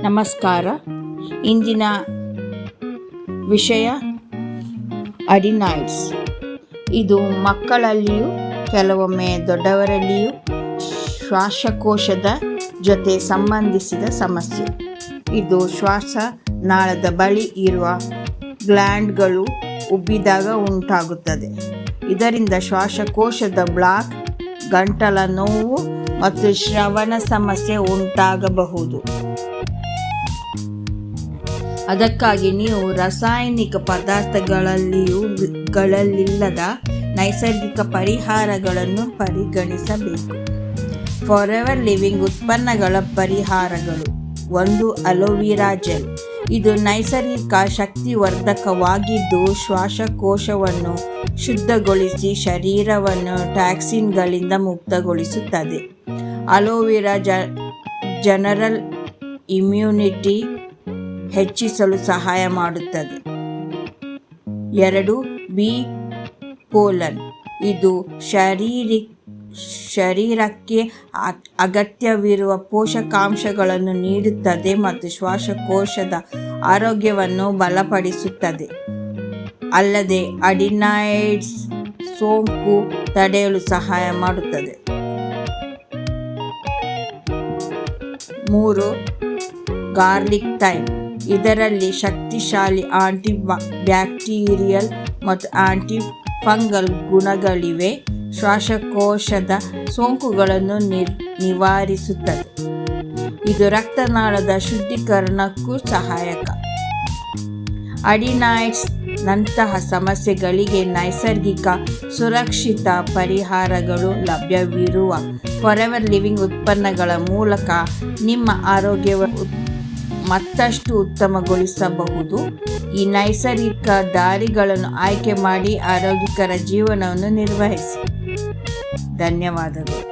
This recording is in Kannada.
ನಮಸ್ಕಾರ. ಇಂದಿನ ವಿಷಯ ಅಡಿನಾಯ್ಡ್ಸ್. ಇದು ಮಕ್ಕಳಲ್ಲಿಯೂ ಕೆಲವೊಮ್ಮೆ ದೊಡ್ಡವರಲ್ಲಿಯೂ ಶ್ವಾಸಕೋಶದ ಜೊತೆ ಸಂಬಂಧಿಸಿದ ಸಮಸ್ಯೆ. ಇದು ಶ್ವಾಸನಾಳದ ಬಳಿ ಇರುವ ಗ್ಲ್ಯಾಂಡ್ಗಳು ಉಬ್ಬಿದಾಗ ಉಂಟಾಗುತ್ತದೆ. ಇದರಿಂದ ಶ್ವಾಸಕೋಶದ ಬ್ಲಾಕ್, ಗಂಟಲ ನೋವು ಮತ್ತು ಶ್ರವಣ ಸಮಸ್ಯೆ ಉಂಟಾಗಬಹುದು. ಅದಕ್ಕಾಗಿ ನೀವು ರಾಸಾಯನಿಕ ಪದಾರ್ಥಗಳಲ್ಲಿಲ್ಲದ ನೈಸರ್ಗಿಕ ಪರಿಹಾರಗಳನ್ನು ಪರಿಗಣಿಸಬೇಕು. ಫಾರೆವರ್ ಲಿವಿಂಗ್ ಉತ್ಪನ್ನಗಳ ಪರಿಹಾರಗಳು. 1. Aloe vera gel. ಇದು ನೈಸರ್ಗಿಕ ಶಕ್ತಿವರ್ಧಕವಾಗಿದ್ದು ಶ್ವಾಸಕೋಶವನ್ನು ಶುದ್ಧಗೊಳಿಸಿ ಶರೀರವನ್ನು ಟಾಕ್ಸಿನ್ಗಳಿಂದ ಮುಕ್ತಗೊಳಿಸುತ್ತದೆ. ಅಲೋವೆರಾ ಜನರಲ್ ಇಮ್ಯುನಿಟಿ ಹೆಚ್ಚಿಸಲು ಸಹಾಯ ಮಾಡುತ್ತದೆ. 2. B pollen. ಇದು ಶರೀರಕ್ಕೆ ಅಗತ್ಯವಿರುವ ಪೋಷಕಾಂಶಗಳನ್ನು ನೀಡುತ್ತದೆ ಮತ್ತು ಶ್ವಾಸಕೋಶದ ಆರೋಗ್ಯವನ್ನು ಬಲಪಡಿಸುತ್ತದೆ. ಅಲ್ಲದೆ ಅಡಿನಾಯ್ಡ್ಸ್ ಸೋಂಕು ತಡೆಯಲು ಸಹಾಯ ಮಾಡುತ್ತದೆ. 3. ಗಾರ್ಲಿಕ್ ಥೈಮ್. ಇದರಲ್ಲಿ ಶಕ್ತಿಶಾಲಿ ಆಂಟಿಬ್ಯಾಕ್ಟೀರಿಯಲ್ ಮತ್ತು ಆಂಟಿಫಂಗಲ್ ಗುಣಗಳಿವೆ. ಶ್ವಾಸಕೋಶದ ಸೋಂಕುಗಳನ್ನು ನಿವಾರಿಸುತ್ತದೆ. ಇದು ರಕ್ತನಾಳದ ಶುದ್ಧೀಕರಣಕ್ಕೂ ಸಹಾಯಕ. ಅಡಿನಾಯ್ಡ್ಸ್ ನಂತಹ ಸಮಸ್ಯೆಗಳಿಗೆ ನೈಸರ್ಗಿಕ ಸುರಕ್ಷಿತ ಪರಿಹಾರಗಳು ಲಭ್ಯವಿರುವ ಫಾರೆವರ್ ಲಿವಿಂಗ್ ಉತ್ಪನ್ನಗಳ ಮೂಲಕ ನಿಮ್ಮ ಆರೋಗ್ಯವನ್ನು ಮತ್ತಷ್ಟು ಉತ್ತಮಗೊಳಿಸಬಹುದು. ಈ ನೈಸರ್ಗಿಕ ದಾರಿಗಳನ್ನು ಆಯ್ಕೆ ಮಾಡಿ ಆರೋಗ್ಯಕರ ಜೀವನವನ್ನು ನಿರ್ವಹಿಸಿ. ಧನ್ಯವಾದಗಳು.